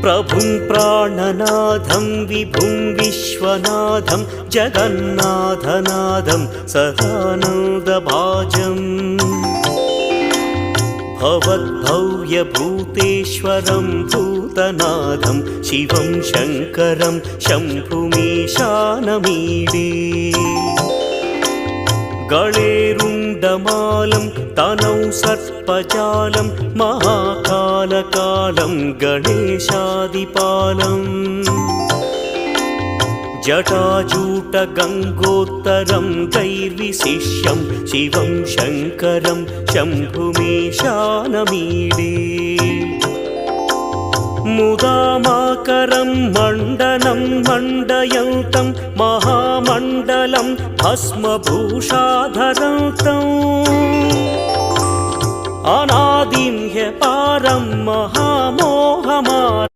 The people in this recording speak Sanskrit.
प्रभुं प्राणनाथं विभुं विश्वनाथं जगन्नाथनाथं सदानन्दभाजम् भवद्भव्यभूतेश्वरं भूतनाथं शिवं शङ्करं शम्भुमीशानमीडे गळेरुण्डमालं तनौ सर्पजालं महाकालकालं गणेशादिपालम् जटाजूटगङ्गोत्तरं दैर्विशिष्यं शिवं शङ्करं शम्भुमीशानमीडे मुदामाकरं मण्डनं मण्डयन्तं महामण्डलं भस्मभूषाधरन्तम् अनादिं ह्यपारं महामोहमार